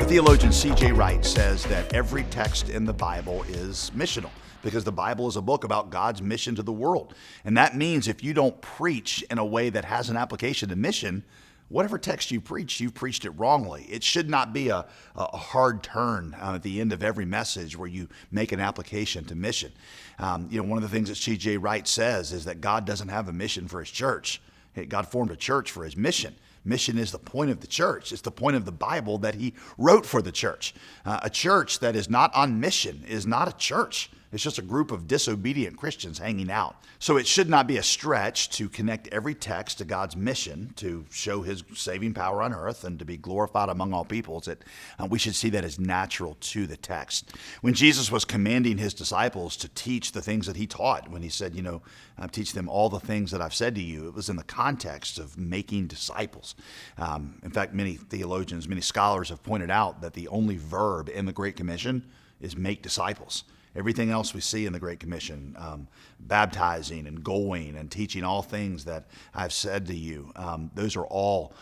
Theologian C.J. Wright says that every text in the Bible is missional because the Bible is a book about God's mission to the world. And that means if you don't preach in a way that has an application to mission, whatever text you preach, you've preached it wrongly. It should not be a hard turn at the end of every message where you make an application to mission. One of the things that C.J. Wright says is that God doesn't have a mission for his church. God formed a church for his mission. Mission is the point of the church. It's the point of the Bible that he wrote for the church. A church that is not on mission is not a church. It's just a group of disobedient Christians hanging out. So it should not be a stretch to connect every text to God's mission to show his saving power on earth and to be glorified among all peoples. We should see that as natural to the text. When Jesus was commanding his disciples to teach the things that he taught, when he said, teach them all the things that I've said to you, it was in the context of making disciples. In fact, many theologians, many scholars have pointed out that the only verb in the Great Commission is make disciples. Everything else we see in the Great Commission, baptizing and going and teaching all things that I've said to you, those are all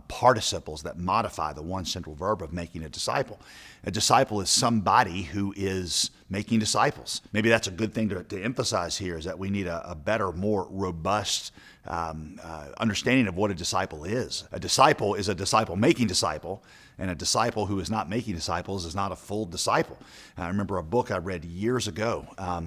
participles that modify the one central verb of making a disciple. A disciple is somebody who is making disciples. Maybe that's a good thing to emphasize here, is that we need a better, more robust understanding of what a disciple is. A disciple is a disciple making disciple, and a disciple who is not making disciples is not a full disciple. I remember a book I read years ago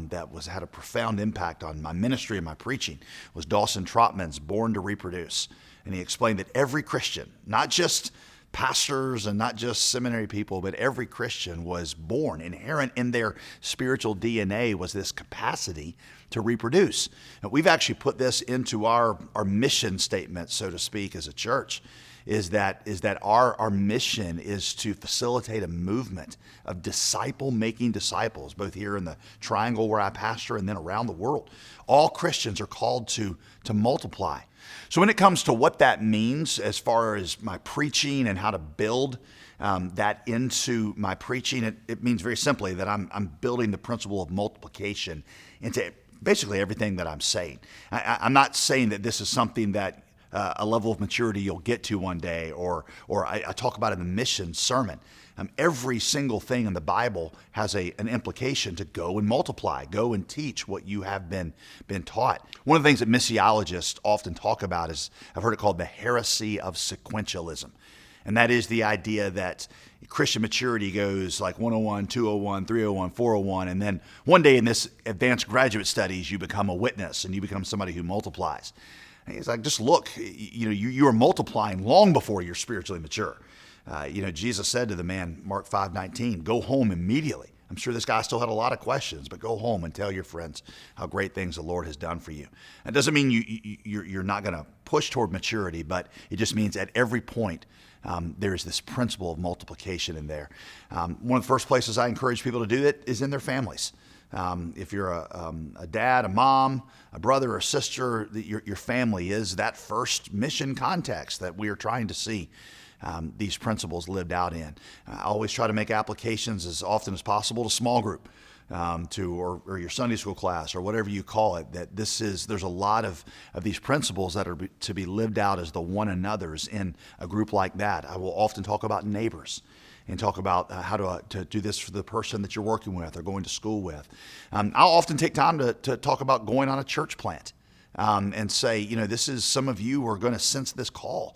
that had a profound impact on my ministry and my preaching. It was Dawson Trotman's Born to Reproduce. And he explained that every Christian, not just pastors and not just seminary people, but every Christian was born. Inherent in their spiritual DNA was this capacity to reproduce. And we've actually put this into our mission statement, so to speak, as a church, is that our mission is to facilitate a movement of disciple-making disciples, both here in the triangle where I pastor and then around the world. All Christians are called to multiply. So when it comes to what that means as far as my preaching and how to build that into my preaching, it means very simply that I'm building the principle of multiplication into basically everything that I'm saying. I'm not saying that this is something that a level of maturity you'll get to one day, or I talk about in the mission sermon. Every single thing in the Bible has an implication to go and multiply, go and teach what you have been taught. One of the things that missiologists often talk about is, I've heard it called the heresy of sequentialism. And that is the idea that Christian maturity goes like 101, 201, 301, 401, and then one day in this advanced graduate studies, you become a witness and you become somebody who multiplies. And it's like, just look, you are multiplying long before you're spiritually mature. Jesus said to the man, Mark 5:19, go home immediately. I'm sure this guy still had a lot of questions, but go home and tell your friends how great things the Lord has done for you. That doesn't mean you're not going to push toward maturity, but it just means at every point there is this principle of multiplication in there. One of the first places I encourage people to do that is in their families. If you're a dad, a mom, a brother, or a sister, your family is that first mission context that we are trying to see these principles lived out in. I always try to make applications as often as possible to small group, or your Sunday school class, or whatever you call it. There's a lot of these principles that are to be lived out as the one another's in a group like that. I will often talk about neighbors and talk about how to do this for the person that you're working with or going to school with. I'll often take time to talk about going on a church plant and say, this is, some of you are going to sense this call.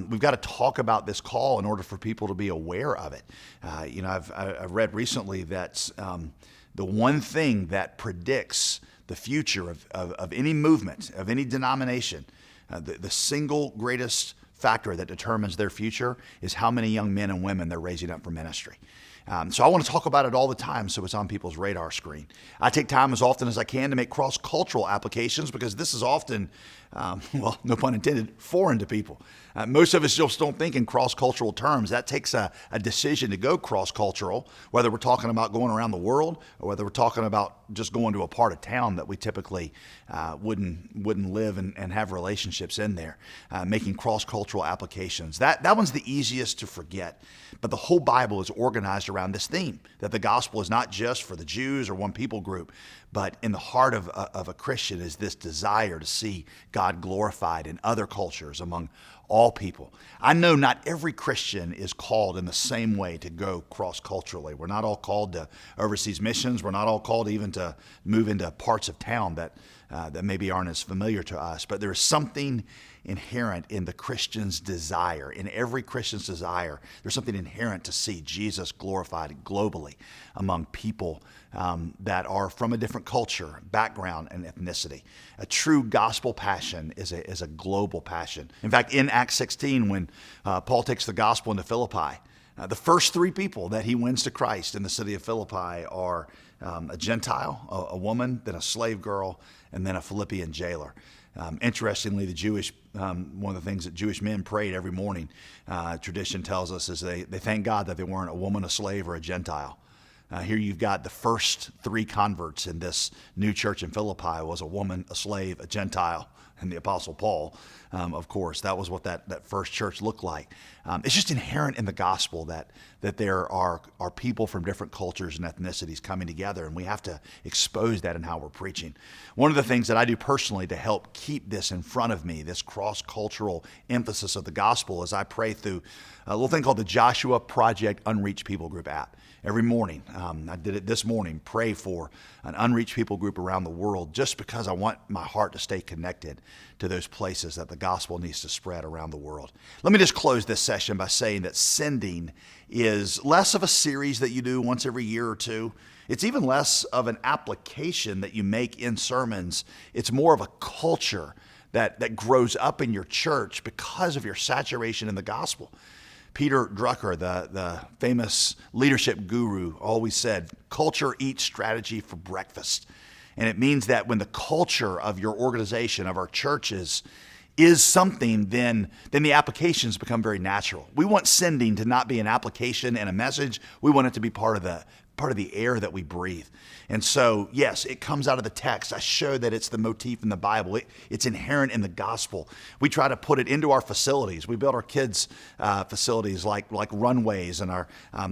We've got to talk about this call in order for people to be aware of it. I've read recently that the one thing that predicts the future of any movement, of any denomination, the single greatest factor that determines their future is how many young men and women they're raising up for ministry. So I want to talk about it all the time so it's on people's radar screen. I take time as often as I can to make cross-cultural applications because this is often, no pun intended, foreign to people. Most of us just don't think in cross-cultural terms. That takes a decision to go cross-cultural, whether we're talking about going around the world or whether we're talking about just going to a part of town that we typically wouldn't live and have relationships in there, making cross-cultural applications. That one's the easiest to forget, but the whole Bible is organized around this theme, that the gospel is not just for the Jews or one people group, but in the heart of a Christian is this desire to see God glorified in other cultures among all people. I know not every Christian is called in the same way to go cross-culturally. We're not all called to overseas missions. We're not all called even to move into parts of town that maybe aren't as familiar to us. But there is something inherent in the Christian's desire, in every Christian's desire. There's something inherent to see Jesus glorified globally among people that are from a different culture, background, and ethnicity. A true gospel passion is a global passion. In fact, in Acts 16, when Paul takes the gospel into Philippi, the first three people that he wins to Christ in the city of Philippi are a Gentile, a woman, then a slave girl, and then a Philippian jailer. Interestingly, one of the things that Jewish men prayed every morning, tradition tells us, is they thank God that they weren't a woman, a slave, or a Gentile. Here you've got the first three converts in this new church in Philippi was a woman, a slave, a Gentile, and the Apostle Paul. Of course, that was what that first church looked like. It's just inherent in the gospel that there are people from different cultures and ethnicities coming together, and we have to expose that in how we're preaching. One of the things that I do personally to help keep this in front of me, this cross-cultural emphasis of the gospel, is I pray through a little thing called the Joshua Project Unreached People Group app. Every morning, I did it this morning, pray for an unreached people group around the world, just because I want my heart to stay connected to those places that the gospel needs to spread around the world. Let me just close this session by saying that sending is less of a series that you do once every year or two. It's even less of an application that you make in sermons. It's more of a culture that grows up in your church because of your saturation in the gospel. Peter Drucker, the famous leadership guru, always said, culture eats strategy for breakfast. And it means that when the culture of your organization, of our churches, is something, then the applications become very natural. We want sending to not be an application and a message. We want it to be part of the air that we breathe. And so, yes, it comes out of the text. I show that it's the motif in the Bible. It's inherent in the gospel. We try to put it into our facilities. We build our kids' facilities like runways, and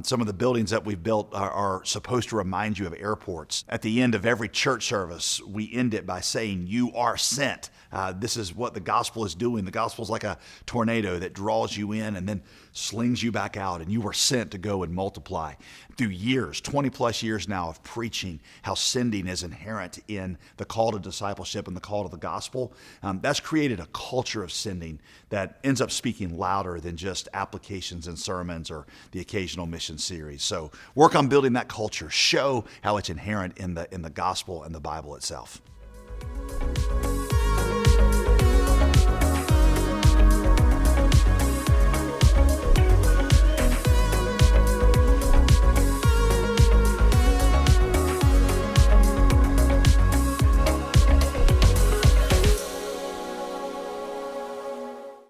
some of the buildings that we've built are supposed to remind you of airports. At the end of every church service, we end it by saying, "You are sent." This is what the gospel is doing. The gospel is like a tornado that draws you in and then slings you back out, and you were sent to go and multiply. Through years, 20 plus years now of preaching how sending is inherent in the call to discipleship and the call to the gospel, that's created a culture of sending that ends up speaking louder than just applications and sermons or the occasional mission series. So work on building that culture. Show how it's inherent in the gospel and the Bible itself.